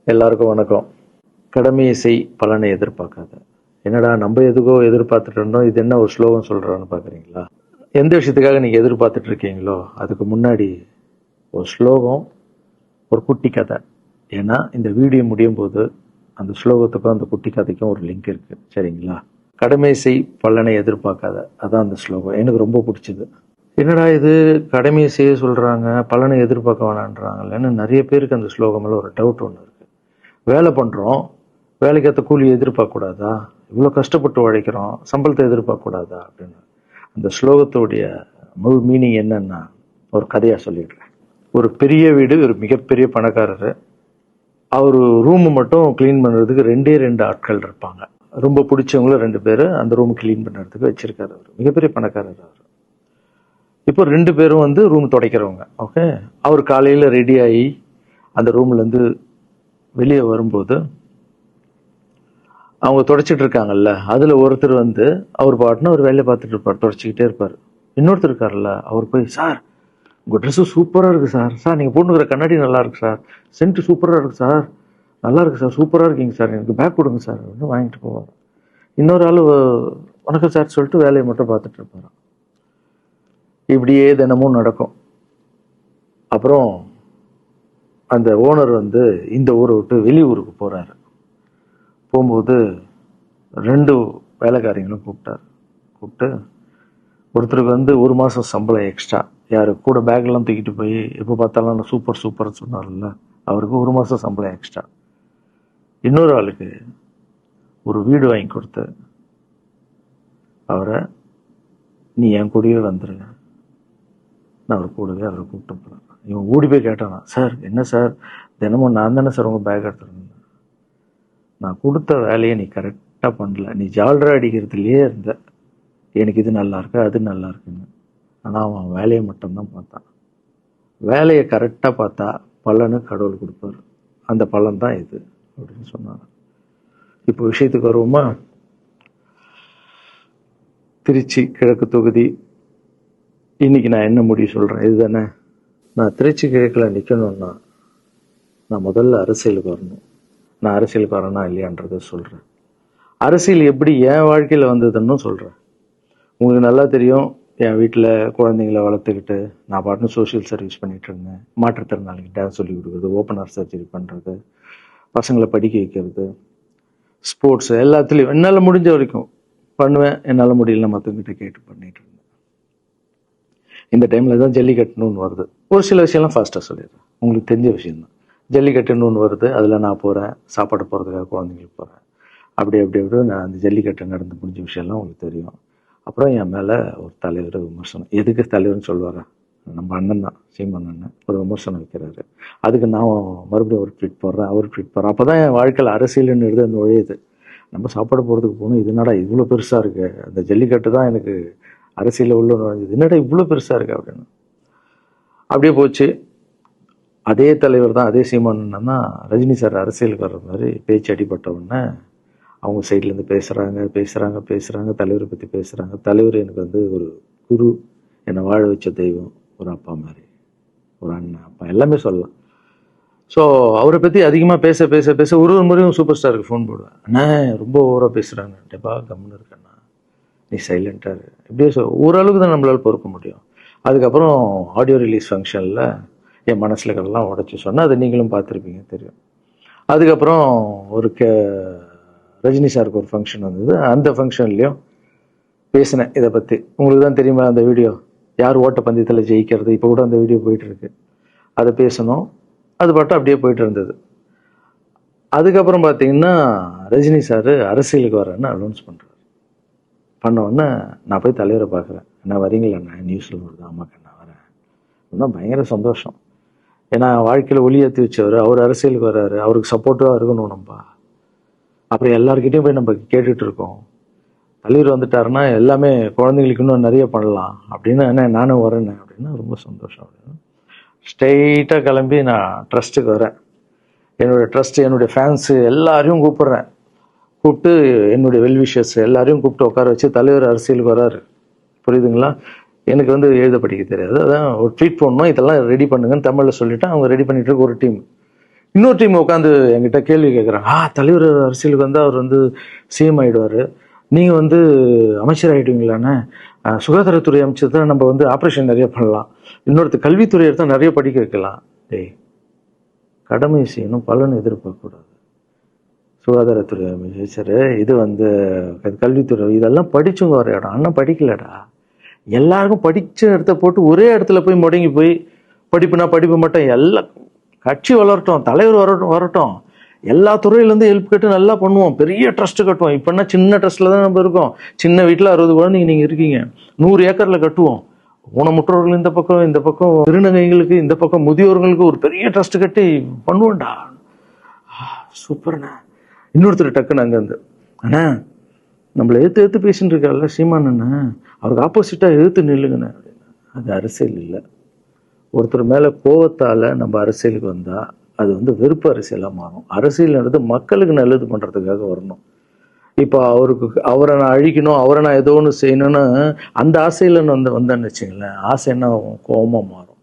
எல்லாருக்கும் வணக்கம். கடமையை செய், பலனை எதிர்பார்க்காத. என்னடா நம்ம எதுக்கோ எதிர்பார்த்துட்டு இருந்தோம், இது என்ன ஒரு ஸ்லோகம் சொல்றான்னு பாக்குறீங்களா? எந்த விஷயத்துக்காக நீங்க எதிர்பார்த்துட்டு இருக்கீங்களோ அதுக்கு முன்னாடி ஒரு ஸ்லோகம், ஒரு குட்டி கதை. ஏன்னா இந்த வீடியோ முடியும் போது அந்த ஸ்லோகத்துக்கும் அந்த குட்டி கதைக்கும் ஒரு லிங்க் இருக்கு, சரிங்களா? கடமை செய், பலனை எதிர்பார்க்காத, அதான் அந்த ஸ்லோகம். எனக்கு ரொம்ப பிடிச்சது. என்னடா இது, கடமையை செய்ய சொல்றாங்க, பலனை எதிர்பார்க்க வேணான்றாங்கன்னு நிறைய பேருக்கு அந்த ஸ்லோகம் மேல ஒரு டவுட் ஒன்று இருக்கு. வேலை பண்றோம், வேலைக்கேற்ற கூலி எதிர்பார்க்க கூடாதா? இவ்வளவு கஷ்டப்பட்டு உழைக்கிறோம், சம்பளத்தை எதிர்பார்க்க கூடாதா அப்படின்னு. அந்த ஸ்லோகத்துடைய முழு மீனிங் என்னன்னா, ஒரு கதையா சொல்லிடுறேன். ஒரு பெரிய வீடு, ஒரு மிகப்பெரிய பணக்காரரு. அவரு ரூம் மட்டும் கிளீன் பண்றதுக்கு ரெண்டு ஆட்கள் இருப்பாங்க. ரொம்ப பிடிச்சவங்கள 2 பேரு அந்த ரூம் கிளீன் பண்றதுக்கு வச்சிருக்காரு. அவர் மிகப்பெரிய பணக்காரர். அவர் இப்போ 2 பேரும் ரூம் துடைக்கிறவங்க. ஓகே, அவர் காலையில ரெடி ஆகி அந்த ரூம்ல இருந்து வெளியே வரும்போது அவங்க துடைச்சிட்டு இருக்காங்கல்ல, அதுல ஒருத்தர் அவர் பாட்டுன்னு ஒரு வேலையை பார்த்துட்டு இருப்பார், துடைச்சிக்கிட்டே இருப்பார். இன்னொருத்தர் இருக்காருல்ல, அவர் போய், சார் உங்க ட்ரெஸ் சூப்பரா இருக்கு சார், சார் நீங்க போட்டுக்கிற கண்ணாடி நல்லா இருக்கு சார், சென்ட் சூப்பரா இருக்கு சார், நல்லா இருக்கு சார், சூப்பரா இருக்கீங்க சார், எனக்கு பேக் கொடுங்க சார் அப்படின்னு வாங்கிட்டு போவார். இன்னொரு ஆளு வணக்கம் சார் சொல்லிட்டு வேலையை மட்டும் பார்த்துட்டு இருப்பாரு. இப்படியே தினமும் நடக்கும். அப்புறம் அந்த ஓனர் இந்த ஊரை விட்டு வெளியூருக்கு போறாரு. போகும்போது 2 வேலைக்காரங்களும் கூப்பிட்டு ஒருத்தருக்கு 1 மாசம் சம்பளம் எக்ஸ்ட்ரா. யாரு கூட பேக்லாம் தூக்கிட்டு போய் எப்போ பார்த்தாலும் நான் சூப்பர் சூப்பர் சொன்னார்ல, அவருக்கு 1 மாசம் சம்பளம் எக்ஸ்ட்ரா. இன்னொரு ஆளுக்கு ஒரு வீடு வாங்கி கொடுத்து அவரை, நீ என் கூடவே வந்துரு, நான் அவர் கூடவே அவரை கூப்பிட்டு போறேன். இவன் ஓடி போய் கேட்டானா, சார் என்ன சார் தினமும் நான் தானே சார் உங்க பேக் எடுத்துருந்தேன், நான் கொடுத்த வேலையை நீ கரெக்டா பண்ணல, நீ ஜால்ரா அடிக்கிறதுலயே இருந்த, எனக்கு இது நல்லா இருக்கு அது நல்லா இருக்குன்னு. ஆனா அவன் வேலையை மட்டும்தான் பார்த்தான். வேலையை கரெக்டா பார்த்தா பலனு கடவுள் கொடுப்பாரு, அந்த பலன் தான் இது அப்படின்னு சொன்னாங்க. இப்போ விஷயத்துக்கு வருவோமா? திருச்சி கிழக்கு தொகுதி. இன்னைக்கு நான் என்ன முடிவு சொல்றேன் இதுதானே. நான் திருச்சி கிழக்குல நிக்கணும்னா நான் முதல்ல அரசியலுக்கு வரணும். நான் அரசியலுக்கு வரேனா இல்லையான்றத சொல்றேன். அரசியல் எப்படி என் வாழ்க்கையில வந்ததுன்னு சொல்றேன். உங்களுக்கு நல்லா தெரியும், என் வீட்டில் குழந்தைங்களை வளர்த்துக்கிட்டு நான் பாட்டுன்னு சோசியல் சர்வீஸ் பண்ணிட்டு இருந்தேன். மாற்றுத்திறனாளிக்கு டான்ஸ் சொல்லி கொடுக்குறது, ஓப்பனர் சர்ஜரி பண்றது, பசங்களை படிக்க வைக்கிறது, ஸ்போர்ட்ஸ் எல்லாத்துலேயும் என்னால் முடிஞ்ச வரைக்கும் பண்ணுவேன். என்னால் முடியல மற்றவங்கிட்ட கேட்டு பண்ணிட்டு இருந்தேன். இந்த டைம்ல தான் ஜல்லிக்கட்டுன்னு ஒன்று வருது. ஒரு சில விஷயம்லாம் ஃபாஸ்ட்டாக சொல்லிடுறேன், உங்களுக்கு தெரிஞ்ச விஷயம்தான். ஜல்லிக்கட்டுன்னு ஒன்று வருது, அதில் நான் போகிறேன், சாப்பாடு போகிறதுக்காக குழந்தைங்களுக்கு போகிறேன். அப்படி நான் அந்த ஜல்லிக்கட்டு நடந்து முடிஞ்ச விஷயம்லாம் உங்களுக்கு தெரியும். அப்புறம் என் மேலே ஒரு தலைவர் விமர்சனம். எதுக்கு தலைவர்னு சொல்லுவாரா, நம்ம அண்ணன் தான், சீமான் அண்ணன் ஒரு விமர்சனம் வைக்கிறாரு. அதுக்கு நான் மறுபடியும் ஒரு ட்வீட் போடுறேன், அவர் ட்வீட் போடுறேன். அப்போ தான் என் வாழ்க்கையில் அரசியல்னு எடுத்து நுழையுது. நம்ம சாப்பாடு போகிறதுக்கு போகணும், இது என்னடா இவ்வளோ பெருசாக இருக்கு, அந்த ஜல்லிக்கட்டு தான் எனக்கு அரசியலில் உள்ள நுழைஞ்சது, என்னடா இவ்வளோ பெருசாக இருக்கு அப்படின்னு. அப்படியே போச்சு. அதே தலைவர் தான், அதே சீமான் அண்ணன் தான் ரஜினி சார் அரசியலுக்கு வர்ற மாதிரி பேச்சு அடிபட்ட உடனே அவங்க சைட்லேருந்து பேசுகிறாங்க, தலைவரை பற்றி பேசுகிறாங்க. தலைவர் எனக்கு ஒரு குரு, என்னை வாழ வச்ச தெய்வம், ஒரு அப்பா மாதிரி, ஒரு அண்ணன், அப்பா எல்லாமே சொல்லலாம். ஸோ அவரை பற்றி அதிகமாக பேச ஒரு முறையும் சூப்பர் ஸ்டாருக்கு ஃபோன் போடுவேன். அண்ணா ரொம்ப ஓவராக பேசுகிறாங்க, டெப்பா கம்முன்னு இருக்கண்ணா, நீ சைலண்டாக இரு. இப்படியே ஓரளவுக்கு தான் நம்மளால் பொறுக்க முடியும். அதுக்கப்புறம் ஆடியோ ரிலீஸ் ஃபங்க்ஷனில் என் மனசில் இருக்கிறதெல்லாம் உடச்சி சொன்னேன், அதை நீங்களும் பார்த்துருப்பீங்க, தெரியும். அதுக்கப்புறம் ஒரு ரஜினி சாருக்கு ஒரு ஃபங்க்ஷன் வந்தது, அந்த ஃபங்க்ஷன்லையும் பேசினேன் இதை பற்றி. உங்களுக்கு தான் தெரியுமா அந்த வீடியோ, யார் ஓட்ட பந்தயத்தில் ஜெயிக்கிறது, இப்போ கூட அந்த வீடியோ போயிட்டு இருக்கு. அதை பேசணும், அது பாட்டு அப்படியே போயிட்டு இருந்தது. அதுக்கப்புறம் பார்த்தீங்கன்னா ரஜினி சார் அரசியலுக்கு வரேன்னு அனௌன்ஸ் பண்ணுறாரு. பண்ண உடனே நான் போய் தலைவரை பார்க்குறேன். என்ன வரீங்களா அண்ணா, நியூஸில் வருது, ஆமாக்கா நான் வரேன். இன்னும் பயங்கர சந்தோஷம். ஏன்னா வாழ்க்கையில் ஒளி ஏற்றி வச்சவர், அவர் அரசியலுக்கு வர்றாரு, அவருக்கு சப்போர்ட்டிவாக இருக்கணும் நம்ம. அப்புறம் எல்லாருக்கிட்டையும் போய் நம்ம கேட்டுட்டு இருக்கோம், தலைவர் வந்துட்டாருன்னா எல்லாமே குழந்தைங்களுக்கு இன்னும் நிறைய பண்ணலாம் அப்படின்னு. என்ன நானும் வரேன்னு அப்படின்னா ரொம்ப சந்தோஷம் அப்படின்னு ஸ்ட்ரெயிட்டாக கிளம்பி நான் ட்ரஸ்ட்டுக்கு வரேன். என்னுடைய ட்ரஸ்ட், என்னுடைய ஃபேன்ஸு எல்லாரையும் கூப்பிட்டு என்னுடைய வெல்விஷர்ஸ் எல்லாரையும் கூப்பிட்டு உட்கார வச்சு, தலைவர் அரசியலுக்கு வராரு, புரியுதுங்களா? எனக்கு எழுத படிக்க தெரியாது, அதான் ஒரு ட்வீட் பண்ணணும், இதெல்லாம் ரெடி பண்ணுங்கன்னு தமிழில் சொல்லிவிட்டு அவங்க ரெடி பண்ணிட்டு இருக்க ஒரு டீம். இன்னொரு டீம் உட்காந்து என்கிட்ட கேள்வி கேட்குறாங்க, தலைவர் அரசியலுக்கு வந்து அவர் வந்து சிஎம் ஆயிடுவாரு, நீங்க வந்து அமைச்சர் ஆயிடுவீங்களாண்ணே, சுகாதாரத்துறை அமைச்சர் தான் நம்ம வந்து ஆப்ரேஷன் நிறைய பண்ணலாம், இன்னொருத்தர் கல்வித்துறை எடுத்தா நிறைய படிக்க வைக்கலாம். டேய், கடமை செய்யணும், பலன் எதிர்பார்க்க கூடாது. சுகாதாரத்துறை அமைச்சர், இது வந்து கல்வித்துறை, இதெல்லாம் படிச்சவங்க வர இடம். அண்ணன் படிக்கலடா. எல்லாருக்கும் படிச்ச இடத்த போட்டு ஒரே இடத்துல போய் முடங்கி போய் படிப்புனா படிப்பு மட்டும், எல்லாம் கட்சி வளரட்டும், தலைவர் வரட்டும், எல்லா துறையிலேருந்து ஹெல்ப் கேட்டு நல்லா பண்ணுவோம், பெரிய ட்ரஸ்ட் கட்டுவோம். இப்போனா சின்ன ட்ரஸ்ட்ல தான் நம்ம இருக்கோம். சின்ன வீட்டில் 60 குழந்தைங்க நீங்கள் இருக்கீங்க, 100 ஏக்கர்ல கட்டுவோம். ஊனமுற்றோர்கள் இந்த பக்கம் திருநங்கைகளுக்கு, இந்த பக்கம் முதியோர்களுக்கு ஒரு பெரிய ட்ரஸ்ட் கட்டி பண்ணுவோம்டா. சூப்பர்ண்ணா. இன்னொருத்தர் டக்குன்னு அங்கேருந்து, அண்ணா நம்மளை எடுத்து பேசிட்டு இருக்காருல்ல சீமான் அண்ணன், அவருக்கு ஆப்போசிட்டாக எதிர்த்து நில்லுங்கண்ணே. அது அரசியல் இல்லை. ஒருத்தர் மேலே கோவத்தால் நம்ம அரசியலுக்கு வந்தால் அது வந்து வெறுப்பு அரசியலாக மாறும். அரசியல்ன்றது மக்களுக்கு நல்லது பண்ணுறதுக்காக வரணும். இப்போ அவரை நான் அழிக்கணும், அவரை நான் ஏதோ ஒன்று செய்யணும்னு அந்த ஆசையில் வந்தேன்னு வச்சுங்களேன், ஆசை என்ன கோபமாக மாறும்.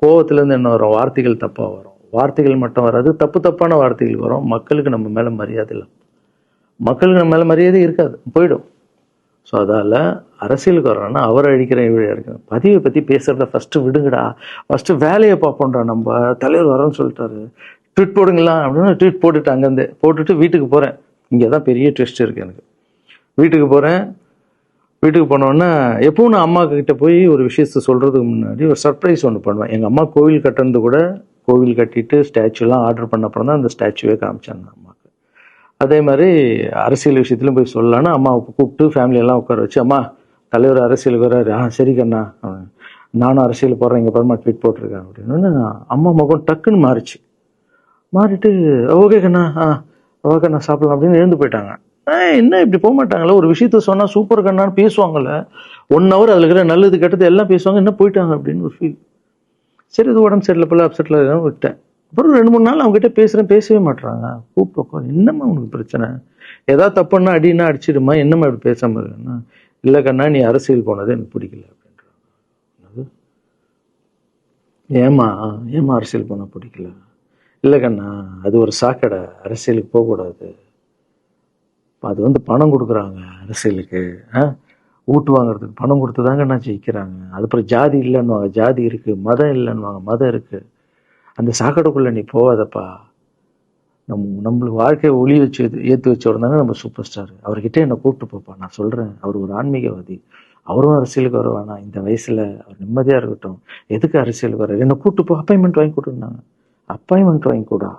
கோவத்துலேருந்து என்ன வரும், வார்த்தைகள் தப்பாக வரும். வார்த்தைகள் மட்டும் வராது, தப்பான வார்த்தைகள் வரும். மக்களுக்கு நம்ம மேலே மரியாதை இல்லை, மக்களுக்கு நம்ம மேலே மரியாதை இருக்காது, போயிடும். ஸோ அதால் அரசியலுக்கு வர்றோன்னா அவரை அழிக்கிற இவழியாக இருக்கணும். பதிவை பற்றி பேசுகிறத ஃபஸ்ட்டு விடுங்கடா, ஃபஸ்ட்டு வேலையை பார்ப்போம்டா. நம்ம தலைவர் வரோன்னு சொல்லிட்டாரு, ட்வீட் போடுங்களா அப்படின்னா ட்வீட் போட்டுட்டு அங்கேருந்து போட்டுட்டு வீட்டுக்கு போகிறேன். இங்கே தான் பெரிய ட்விஸ்ட் இருக்குது எனக்கு. வீட்டுக்கு போகிறேன். வீட்டுக்கு போனோன்னா எப்பவும் நான் அம்மா கிட்ட போய் ஒரு விஷயத்த சொல்கிறதுக்கு முன்னாடி ஒரு சர்ப்ரைஸ் ஒன்று பண்ணுவேன். எங்கள் அம்மா கோவில் கட்டுறது கூட, கோவில் கட்டிட்டு ஸ்டாச்சுலாம் ஆர்டர் பண்ண அப்புறம் தான் அந்த ஸ்டாச்சுவே காமிச்சாங்க அம்மாவுக்கு. அதே மாதிரி அரசியல் விஷயத்துலையும் போய் சொல்லலான்னு அம்மாவை கூப்பிட்டு ஃபேமிலியெல்லாம் உட்கார வச்சு, அம்மா தலைவர் அரசியலுக்கு வர்றாரு, சரி கண்ணா, நானும் அரசியல் போடுறேன், இங்கே பரமா ட்வீட் போட்டிருக்கேன் அப்படின்னு அம்மா முகம் டக்குன்னு மாறிட்டு ஓகே கண்ணா, ஓகே நான் சாப்பிடலாம் அப்படின்னு எழுந்து போயிட்டாங்க. என்ன இப்படி போக மாட்டாங்களே, ஒரு விஷயத்த சொன்னால் சூப்பர் கண்ணான்னு பேசுவாங்கல்ல, 1 hour அதில் இருக்கிற நல்லது கெட்டது எல்லாம் பேசுவாங்க, என்ன போயிட்டாங்க அப்படின்னு ஒரு ஃபீல். சரி, இது உடம்பு சரியில்லை போல, அப்செட்டில் இருக்கான்னு விட்டேன். அப்புறம் 2-3 நாள் அவங்ககிட்ட பேசவே மாட்டுறாங்க. கூப்பிட்டு, என்னம்மா உனக்கு பிரச்சனை, ஏதாவது தப்புன்னா அடின்னா அடிச்சிடுமா, என்னம்மா இப்படி பேசாமல் இருக்குன்னா, இல்லை கண்ணா நீ அரசியல் போனது எனக்கு பிடிக்கல அப்படின்றாங்க. ஏமா அரசியல் போனால் பிடிக்கல? இல்லை கண்ணா, அது ஒரு சாக்கடை, அரசியலுக்கு போகக்கூடாது. அது வந்து பணம் கொடுக்குறாங்க அரசியலுக்கு, ஓட்டு வாங்குறதுக்கு பணம் கொடுத்து தாங்க நான் ஜெயிக்கிறாங்க. அதுக்கப்புறம் ஜாதி இல்லைன்னுவாங்க, ஜாதி இருக்குது. மதம் இல்லைன்னுவாங்க, மதம் இருக்குது. அந்த சாக்கடைக்குள்ளே நீ போகாதப்பா. நம்மளுக்கு வாழ்க்கையை ஒளி வச்சு ஏற்றி வச்சவர் தானே நம்ம சூப்பர் ஸ்டார். அவர்கிட்ட என்னை கூப்பிட்டு போப்பா, நான் சொல்கிறேன். அவர் ஒரு ஆன்மீகவாதி, அவரும் அரசியலுக்கு வர வேணாம், இந்த வயசில் அவர் நிம்மதியாக இருக்கட்டும், எதுக்கு அரசியலுக்கு வர, என்னை கூப்பிட்டு போ, அப்பாயின்மெண்ட் வாங்கி கொடுன்னாங்க. அப்பாயின்மெண்ட் வாங்கி கூடா?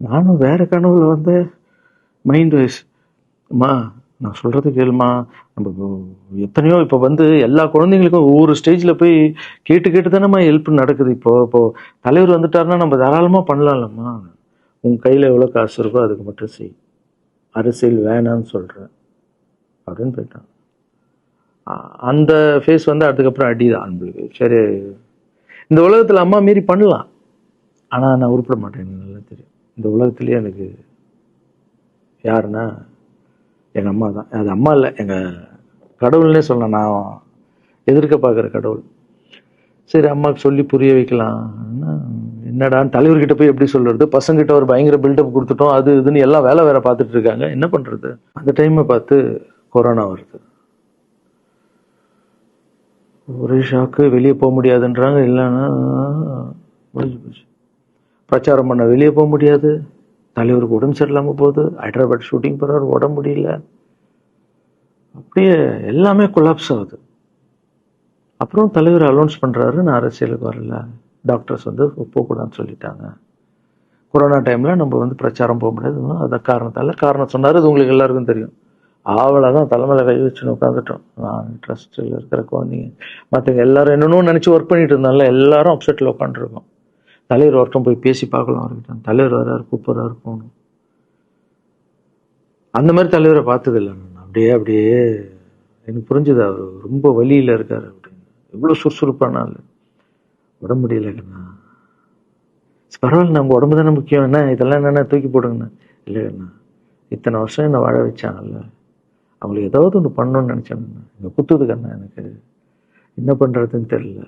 நானும் வேற கனவுல வந்து மைண்ட் வைஸ், அம்மா நான் சொல்கிறது கேளுமா, நம்ம எத்தனையோ இப்போ வந்து எல்லா குழந்தைங்களுக்கும் ஒவ்வொரு ஸ்டேஜில் போய் கேட்டு தானேம்மா ஹெல்ப் நடக்குது. இப்போ தலைவர் வந்துட்டாருன்னா நம்ம தாராளமாக பண்ணலாம்லம்மா, உங்கள் கையில் எவ்வளோ காசு இருக்கோ அதுக்கு மட்டும் செய், அரசியல் வேணான்னு சொல்கிறேன் அப்படின்னு போயிட்டான். அந்த ஃபேஸ் வந்து அதுக்கப்புறம் அடிதான் நம்மளுக்கு. சரி, இந்த உலகத்தில் அம்மா மீறி பண்ணலாம், ஆனால் நான் உருப்பிட மாட்டேன், எனக்கு நல்லா தெரியும். இந்த உலகத்துலேயே எனக்கு யாருன்னா எங்கள் அம்மா தான். அது அம்மா இல்லை, எங்கள் கடவுள்னே சொல்லலாம், நான் எதிர்க்க பார்க்குற கடவுள். சரி, அம்மாவுக்கு சொல்லி புரிய வைக்கலாம். என்னடான்னு தலைவர்கிட்ட போய் எப்படி சொல்கிறது, பசங்கிட்ட ஒரு பயங்கர பில்டப் கொடுத்துட்டோம், அது இதுன்னு எல்லாம் வேலை வேற பார்த்துட்டு இருக்காங்க, என்ன பண்ணுறது. அந்த டைமை பார்த்து கொரோனா வருது. ஒரே ஷாக்கு, வெளியே போக முடியாதுன்றாங்க. இல்லைன்னா முடிஞ்சு போச்சு, பிரச்சாரம் பண்ண வெளியே போக முடியாது, தலைவருக்கு உடம்பு சரியில்லாமல் போகுது, ஹைதராபாத் ஷூட்டிங் போகிறாரு, உடம்பு முடியல, அப்படியே எல்லாமே கொலாப்ஸ் ஆகுது. அப்புறம் தலைவர் அலௌன்ஸ் பண்ணுறாரு, நான் அரசியலுக்கு வரல, டாக்டர்ஸ் வந்து போகக்கூடாதுன்னு சொல்லிட்டாங்க, கொரோனா டைமில் நம்ம வந்து பிரச்சாரம் போக முடியாது, அதை காரணம் சொன்னார். அது உங்களுக்கு எல்லாருக்கும் தெரியும். அவ்வளோதான், தலைமையில் கை வச்சுன்னு உட்காந்துட்டோம். நான் ட்ரஸ்ட்டில் இருக்கிற குழந்தைங்க மற்றவங்க எல்லாரும் என்னென்னோ நினச்சி ஒர்க் பண்ணிட்டு இருந்தால எல்லாரும் அப்செட்டில் உட்காந்துருக்கோம். தலைவர் ஒருத்தம் போய் பேசி பார்க்கலாம் அவர்கிட்ட, தலைவர் வர்றாரு, கூப்பிட்றாரு, போகணும். அந்த மாதிரி தலைவரை பார்த்ததில்லை நான். அப்படியே எனக்கு புரிஞ்சுது, அவர் ரொம்ப வலியில் இருக்காரு அப்படின்னு. எவ்வளோ சுறுசுறுப்பான ஆள், உடம்பு முடியலைங்கண்ணா. பரவாயில்ல, நம்ம உடம்பு தானே முக்கியம், என்ன இதெல்லாம் என்னென்ன தூக்கி போடுங்கண்ணா. இல்லைங்கண்ணா, இத்தனை வருஷம் என்னை வாழ வச்சாங்கல்ல, அவங்களுக்கு ஏதாவது ஒன்று பண்ணணும்னு நினச்சாங்கண்ணா, இங்கே குத்துதுக்கண்ணா, எனக்கு என்ன பண்ணுறதுன்னு தெரியல,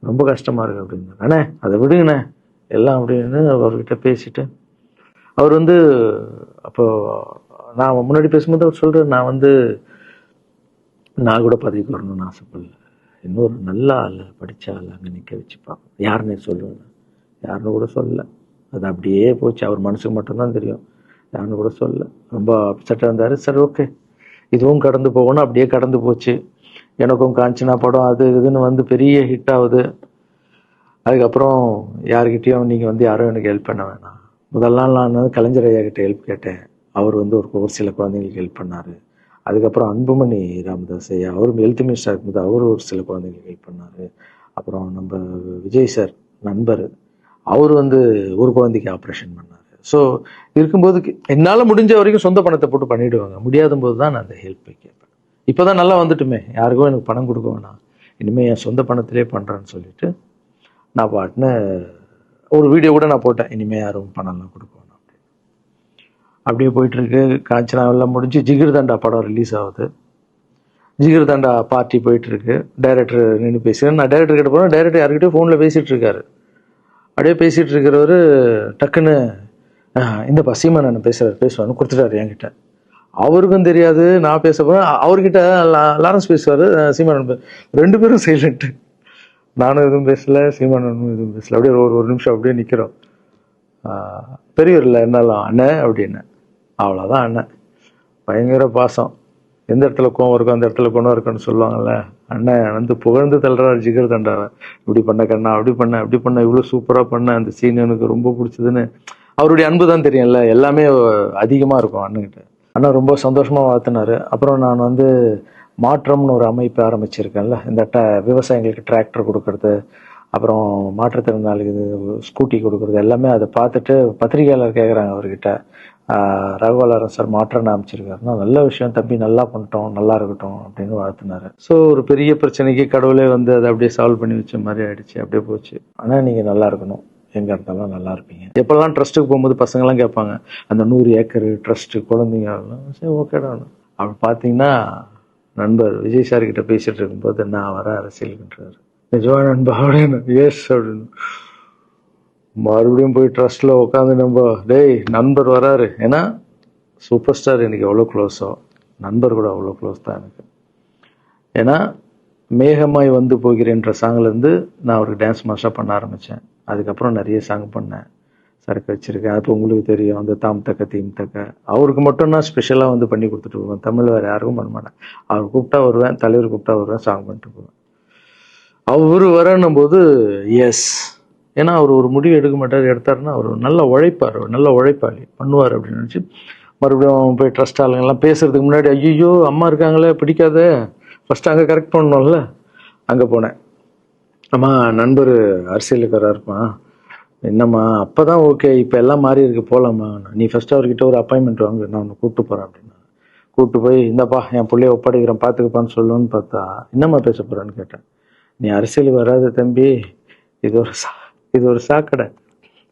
ரொம்ப கஷ்டமாக இருக்கு அப்படின்னா. அண்ணே அதை விடுங்கண்ணே, எல்லாம் அப்படின்னு அவர்கிட்ட பேசிட்டு அவர் வந்து அப்போ நான் முன்னாடி பேசும்போது அவர் சொல்றாரு, நான் கூட பதவிக்கு வரணும்னு ஆசைப்படல, இன்னொரு நல்ல ஆள் படிச்ச ஆள் அங்கே நிற்க வச்சுப்பாங்க, யாருன்னு சொல்லுவேன், யாருன்னு கூட சொல்லல. அது அப்படியே போச்சு, அவர் மனசுக்கு மட்டும்தான் தெரியும், யாருன்னு கூட சொல்லல. ரொம்ப அப்செட்டாக இருந்தார். சரி ஓகே, இதுவும் கடந்து போகணும். அப்படியே கடந்து போச்சு. எனக்கும் காஞ்சனா படம் அது இதுன்னு வந்து பெரிய ஹிட் ஆகுது. அதுக்கப்புறம் யாருக்கிட்டையும் நீங்கள் வந்து யாரும் எனக்கு ஹெல்ப் பண்ண வேணாம். முதல் நாள் நான் வந்து கலைஞர் ஐயா கிட்ட ஹெல்ப் கேட்டேன். அவர் வந்து ஒரு சில குழந்தைங்களுக்கு ஹெல்ப் பண்ணார். அதுக்கப்புறம் அன்புமணி ராமதாஸ் ஐயா, அவரும் ஹெல்த் மினிஸ்டர் இருக்கும்போது அவரும் ஒரு சில குழந்தைங்களுக்கு ஹெல்ப் பண்ணார். அப்புறம் நம்ம விஜய் சார் நண்பர், அவர் வந்து ஒரு குழந்தைக்கு ஆப்ரேஷன் பண்ணார். ஸோ இருக்கும்போது என்னால் முடிஞ்ச வரைக்கும் சொந்த பணத்தை போட்டு பண்ணிவிடுவாங்க. முடியாத போது தான் நான் அந்த ஹெல்ப்பை கேட்பேன். இப்போ தான் நல்லா வந்துட்டுமே, யாருக்கும் எனக்கு பணம் கொடுக்க வேணாம், இனிமேல் என் சொந்த பணத்திலே பண்ணுறேன்னு சொல்லிட்டு நான் பாட்டுன்னு ஒரு வீடியோ கூட நான் போட்டேன், இனிமேல் யாரும் பணம்லாம் கொடுக்க வேணாம் அப்படின்னு. அப்படியே போயிட்டுருக்கு. காஞ்சனாவெல்லாம் முடிஞ்சு ஜிகிர்தண்டா படம் ரிலீஸ் ஆகுது. ஜிகிர்தண்டா பார்ட்டி போயிட்டுருக்கு. டைரக்டர் நின்று பேசுகிறேன். நான் டைரக்டர் கிட்ட போகிறேன். டைரக்டர் யார்கிட்டயும் ஃபோனில் பேசிகிட்டு இருக்காரு. அப்படியே பேசிகிட்டு இருக்கிறவர் டக்குன்னு இந்த சீமானன் பேசுவார்னு கொடுத்துட்டாரு என்கிட்ட. அவருக்கும் தெரியாது நான் பேச போகிறேன். அவர்கிட்ட லாரன்ஸ் பேசுவார், சீமானன் ரெண்டு பேரும் சைலண்ட்டு. நானும் எதுவும் பேசல, சீமானனும் எதுவும் பேசல. அப்படியே ஒரு நிமிஷம் அப்படியே நிற்கிறோம். பெரியவர் இல்லை என்னாலும் அண்ணன் அப்படின்னு, அவ்வளோதான் அண்ணன். பயங்கர பாசம். எந்த இடத்துல கோவம் இருக்கும் அந்த இடத்துல குணம் இருக்குன்னு சொல்லுவாங்கல்ல. அண்ணன் வந்து புகழ்ந்து தள்ளுறாரு ஜிகிர்தண்டாவை. இப்படி பண்ண கண்ணா, அப்படி பண்ண இவ்வளோ சூப்பராக பண்ண, அந்த சீன் எனக்கு ரொம்ப பிடிச்சதுன்னு. அவருடைய அன்பு தான் தெரியும்ல, எல்லாமே அதிகமாக இருக்கும் அண்ணன்கிட்ட. அண்ணா ரொம்ப சந்தோஷமாக வாழ்த்தினார். அப்புறம் நான் வந்து மாற்றம்னு ஒரு அமைப்பு ஆரம்பிச்சிருக்கேன்ல, இந்த விவசாயிகளுக்கு டிராக்டர் கொடுக்கறது, அப்புறம் மாற்றுத்திறனாளிக்கு ஸ்கூட்டி கொடுக்கறது, எல்லாமே அதை பார்த்துட்டு பத்திரிகையாளர் கேட்குறாங்க அவர்கிட்ட, ரகுவலாரன் சார் மாற்றம்னு அமைச்சிருக்காருன்னா, நல்ல விஷயம் தம்பி, நல்லா பண்ணிட்டோம், நல்லா இருக்கட்டும் அப்படின்னு வாழ்த்தினாரு. ஸோ ஒரு பெரிய பிரச்சனைக்கு கடவுளே வந்து அதை அப்படியே சால்வ் பண்ணி வச்ச மாதிரி ஆயிடுச்சு. அப்படியே போச்சு. ஆனால் நீங்கள் நல்லா இருக்கணும், எங்கே இருந்தாலும் நல்லா இருப்பீங்க. எப்பெல்லாம் ட்ரஸ்ட்டுக்கு போகும்போது பசங்கள்லாம் கேட்பாங்க, அந்த 100 ஏக்கர் ட்ரஸ்ட்டு குழந்தைங்க, சரி ஓகேடா. அப்படி பார்த்தீங்கன்னா நண்பர் விஜய் சார் கிட்ட பேசிட்டு இருக்கும்போது நான் வர அரசியலுக்குன்றாரு. நிஜமா நண்பா அப்படின்னு, எஸ் அப்படின்னு. மறுபடியும் போய் ட்ரஸ்ட்ல உட்காந்து நம்ம டேய் நண்பர் வராரு. ஏன்னா சூப்பர் ஸ்டார் எனக்கு எவ்வளோ க்ளோஸோ, நண்பர் கூட அவ்வளோ க்ளோஸ் தான் எனக்கு. ஏன்னா மேகமாய் வந்து போகிறேன்ற சாங்லேருந்து நான் அவருக்கு டான்ஸ் மாஸ்டராக பண்ண ஆரம்பித்தேன். அதுக்கப்புறம் நிறைய சாங் பண்ணேன், சரக்கு வச்சுருக்கேன். அது உங்களுக்கு தெரியும், அந்த தாம் தக்க தீம் தக்க. அவருக்கு மட்டும் நான் ஸ்பெஷலாக வந்து பண்ணி கொடுத்துட்டு போவேன். தமிழ் வேறு யாருக்கும் பண்ண மாட்டேன். அவர் கூப்பிட்டா வருவேன், தலைவர் கூப்பிட்டா வருவேன், சாங் பண்ணிட்டு போவேன். அவர் வரணும் போது எஸ், ஏன்னா அவர் ஒரு முடிவு எடுக்க மாட்டார், எடுத்தாருன்னா அவர் நல்ல உழைப்பார், நல்ல உழைப்பாளி, பண்ணுவார் அப்படின்னு நினச்சி மறுபடியும் போய் ட்ரஸ்ட் ஆளுங்கெல்லாம் பேசுறதுக்கு முன்னாடி, ஐயோ அம்மா இருக்காங்களே பிடிக்காத, ஃபஸ்ட்டு அங்கே கரெக்ட் பண்ணணும்ல. அங்கே போனேன். அம்மா நண்பர் அரசியலுக்கு வராருமா, என்னம்மா அப்போ தான் ஓகே, இப்போ எல்லாம் மாறி இருக்கு, போகலாமா, நீ ஃபஸ்ட்டு அவர்கிட்ட ஒரு அப்பாயின்மெண்ட் வாங்க, நான் உன்னை கூப்பிட்டு போகிறேன் அப்படின்னா. கூப்பிட்டு போய் இந்தப்பா என் பிள்ளைய ஒப்படைக்கிறேன் பார்த்துக்கப்பான்னு சொல்லணும்னு பார்த்தா, என்னம்மா பேச போகிறான்னு கேட்டேன். நீ அரசியலுக்கு வராத தம்பி, இது ஒரு சாக்கடை,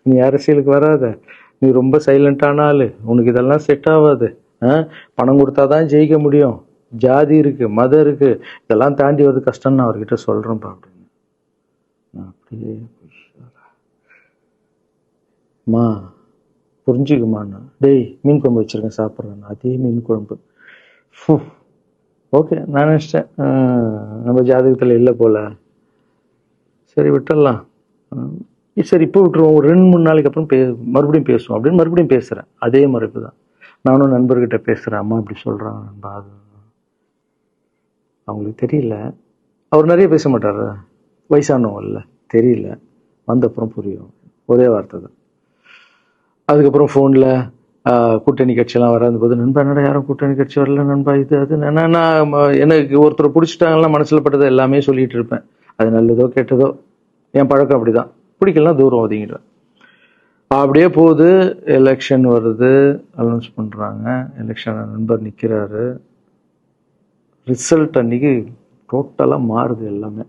நீ அரசியலுக்கு வராத, நீ ரொம்ப சைலண்டான ஆள், உனக்கு இதெல்லாம் செட் ஆகாது, பணம் கொடுத்தாதான் ஜெயிக்க முடியும், ஜாதி இருக்கு, மதம் இருக்கு, இதெல்லாம் தாண்டி வருது கஷ்டம்னு நான் அவர்கிட்ட சொல்கிறேன்ப்பா அப்படின்னு. நான் அப்படியே மா புரிஞ்சுக்குமாண்ணா, டேய் மீன் குழம்பு வச்சுருக்கேன் சாப்பிட்றேன், அதே மீன் குழம்பு. ஓகே, நான் நினச்சிட்டேன் நம்ம ஜாதகத்தில் இல்லை போல, சரி விட்டுடலாம், சரி இப்போ விட்டுருவோம், ஒரு 2-3 நாளைக்கு அப்புறம் மறுபடியும் பேசுவோம் அப்படின்னு மறுபடியும் பேசுகிறேன். அதே மறுப்பு தான். நானும் நண்பர்கிட்ட பேசுகிறேன், அம்மா இப்படி சொல்கிறாங்க நண்பா, அது அவங்களுக்கு தெரியல, அவர் நிறைய பேச மாட்டார், வயசானவங்க இல்லை, தெரியல, வந்தப்புறம் புரியும், ஒரே வார்த்தை தான். அதுக்கப்புறம் ஃபோனில் கூட்டணி கட்சியெல்லாம் வராது போது, நண்பா என்னடா யாரும் கூட்டணி கட்சி வரல நண்பா, இது அது, நான் எனக்கு ஒருத்தர் பிடிச்சிட்டாங்கன்னா மனசில் பட்டதை எல்லாமே சொல்லிகிட்டு இருப்பேன். அது நல்லதோ கெட்டதோ, என் பழக்கம் அப்படி தான், பிடிக்கலாம் தூரம் ஒதுங்கிடுவேன். அப்படியே போகுது. எலெக்ஷன் வருது, அனௌன்ஸ் பண்ணுறாங்க, எலெக்ஷன் நண்பர் நிற்கிறாரு. ரிசல்ட் அன்னைக்கு டோட்டலாக மாறுது எல்லாமே,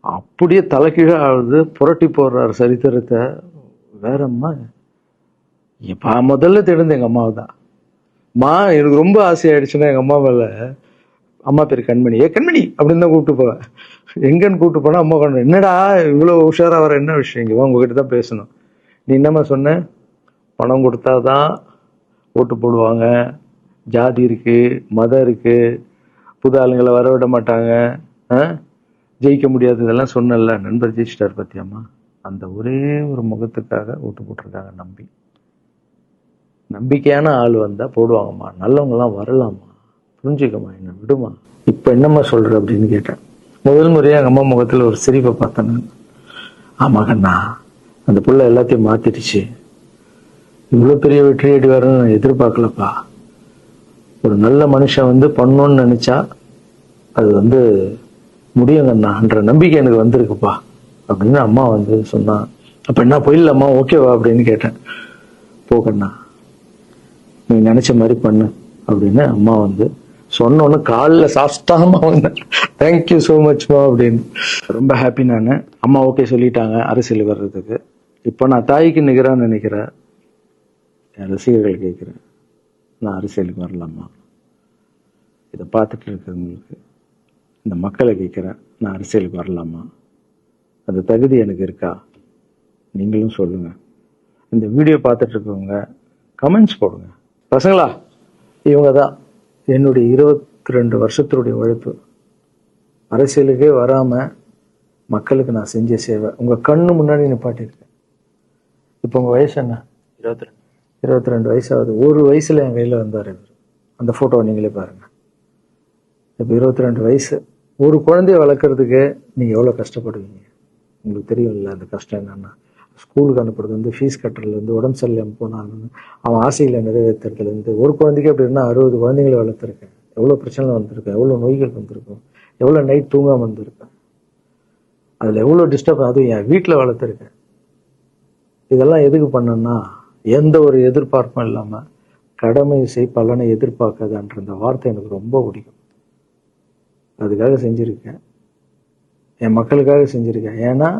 அப்படியே தலைகீழாக ஆகுது, புரட்டி போடுறாரு சரித்திரத்தை. வேறம்மா இப்போ முதல்ல தெரிந்து எங்கள் அம்மாவை தான். எனக்கு ரொம்ப ஆசையாயிடுச்சுன்னா எங்கள் அம்மா மேலே அம்மா பேர் கண்மணி. கண்மணி அப்படின்னு தான் கூப்பிட்டு போவேன். எங்கன்னு கூப்பிட்டு போனா அம்மா கண்ணு, என்னடா இவ்வளவு உஷாரா வர, என்ன விஷயம், இங்க உங்ககிட்ட தான் பேசணும். நீ என்னம்மா சொன்ன, பணம் கொடுத்தாதான் ஓட்டு போடுவாங்க, ஜாதி இருக்கு, மதம் இருக்கு, புது ஆளுங்களை வர விட மாட்டாங்க, ஜெயிக்க முடியாது, இதெல்லாம் சொன்னல. நண்பர் ஜெயிச்சிட்டார் பத்தியம்மா. அந்த ஒரே ஒரு முகத்துக்காக ஓட்டு போட்டிருக்காங்க. நம்பிக்கையான ஆள் வந்தா போடுவாங்கம்மா, நல்லவங்க எல்லாம் வரலாமா, புரிஞ்சுக்கம்மா, என்ன விடுமா. இப்ப என்னம்மா சொல்ற அப்படின்னு கேட்டேன். முதல் முறையா எங்க அம்மா முகத்துல ஒரு சிரிப்பை பார்த்தேன். ஆமா கண்ணா, அந்த புள்ள எல்லாத்தையும் மாத்திடுச்சு, இவ்வளவு பெரிய வெற்றி அடி வரணும்னு நான் எதிர்பார்க்கலப்பா. ஒரு நல்ல மனுஷன் வந்து பண்ணணும்னு நினைச்சா அது முடியுங்கண்ணான்ற நம்பிக்கை எனக்கு வந்திருக்குப்பா அப்படின்னு அம்மா சொன்னா. அப்ப என்ன போயிடலாமா, ஓகேவா அப்படின்னு கேட்டேன். போகண்ணா, நீ நினைச்ச மாதிரி பண்ணு அப்படின்னு அம்மா சொன்னோன்னு காலில் சாஸ்தாமா வந்தேன். தேங்க்யூ ஸோ மச்மா அப்படின்னு. ரொம்ப ஹாப்பி நான். அம்மா ஓகே சொல்லிட்டாங்க அரசியல் வர்றதுக்கு. இப்போ நான் தாய்க்கு நிகரான்னு நினைக்கிறேன். என் ரசிகர்கள் கேட்குறேன், நான் அரசியலுக்கு வரலாமா? இதை பார்த்துட்டு இருக்கிறவங்களுக்கு, இந்த மக்களை கேட்குறேன், நான் அரசியலுக்கு வரலாமா? அந்த தகுதி எனக்கு இருக்கா? நீங்களும் சொல்லுங்க. இந்த வீடியோ பார்த்துட்டு இருக்கவங்க கமெண்ட்ஸ் போடுங்க. பசங்களா, இவங்க தான் என்னுடைய 22 வருஷத்தினுடைய உழைப்பு. அரசியலுக்கே வராம மக்களுக்கு நான் செஞ்ச சேவை உங்க கண்ணு முன்னாடி நிப்பாட்டியிருக்கேன். இப்போ உங்க வயசு என்ன? 22 வயசாகுது. ஒரு வயசுல என் கையில வந்தார் இவர். அந்த போட்டோ நீங்களே பாருங்க. இப்போ 22 வயசு. ஒரு குழந்தைய வளர்க்கறதுக்கு நீங்க எவ்வளவு கஷ்டப்படுவீங்க உங்களுக்கு தெரியும்ல. அந்த கஷ்டம் என்னன்னா, ஸ்கூலுக்கு அனுப்புறது ஃபீஸ் கட்டுறதுலேருந்து, உடம்பு சரியில்லாமல் போனாலும் அவன் ஆசையில் நிறைவேற்றுறதுலேருந்து, ஒரு குழந்தைக்கு அப்படின்னா 60 குழந்தைங்களை வளர்த்துருக்கேன். எவ்வளோ பிரச்சனை வந்திருக்கேன், எவ்வளோ நோய்கள் வந்திருக்கும், எவ்வளோ நைட் தூங்காமல் வந்திருக்கேன், அதில் எவ்வளோ டிஸ்டர்ப், அதுவும் என் வீட்டில் வளர்த்துருக்கேன். இதெல்லாம் எதுக்கு பண்ணேன்னா, எந்த ஒரு எதிர்பார்ப்பும் இல்லாமல் கடமை செய் பலனை எதிர்பார்க்காதன்ற அந்த வார்த்தை எனக்கு ரொம்ப பிடிக்கும். அதுக்காக செஞ்சுருக்கேன், என் மக்களுக்காக செஞ்சுருக்கேன். ஏன்னா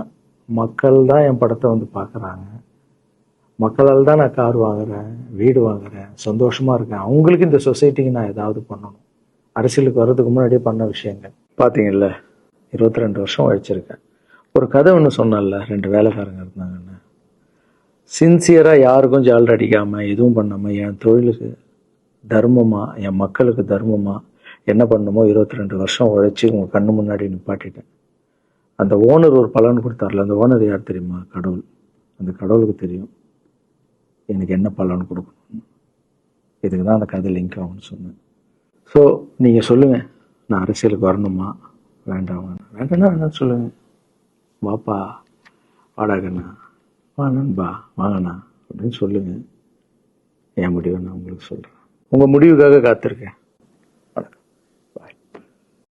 மக்கள் தான் என் படத்தை பார்க்குறாங்க. மக்களால் தான் நான் கார் வாங்குறேன், வீடு வாங்குறேன், சந்தோஷமா இருக்கேன். அவங்களுக்கு இந்த சொசைட்டிக்கு நான் ஏதாவது பண்ணணும். அரசியலுக்கு வர்றதுக்கு முன்னாடியே பண்ண விஷயங்கள் பார்த்தீங்கல்ல. 22 வருஷம் உழைச்சிருக்கேன். ஒரு கதை ஒன்று சொன்னல, 2 வேலைக்காரங்க இருந்தாங்கன்னு. சின்சியராக யாருக்கும் ஜாலர் அடிக்காமல் எதுவும் பண்ணாமல் என் தொழிலுக்கு தர்மமாக, என் மக்களுக்கு தர்மமாக என்ன பண்ணணுமோ 22 வருஷம் உழைச்சி உங்கள் கண்ணு முன்னாடி நிப்பாட்டிட்டேன். அந்த ஓனர் ஒரு பலன் கொடுத்தார்ல, அந்த ஓனர் யார் தெரியுமா? கடவுள். அந்த கடவுளுக்கு தெரியும் எனக்கு என்ன பலன் கொடுக்கணும். இதுக்கு தான் அந்த கதை லிங்க் ஆகும்னு சொன்னேன். ஸோ நீங்கள் சொல்லுங்கள், நான் அரசியலுக்கு வரணுமா வேண்டாம்? வேண்டாம்னா வேணாம் சொல்லுங்கள். வாப்பா, வாடாகண்ணா, வா நண்பா, வாங்கண்ணா அப்படின்னு சொல்லுங்கள். என் முடிவை நான் உங்களுக்கு சொல்கிறேன். உங்கள் முடிவுக்காக காத்திருக்கேன்.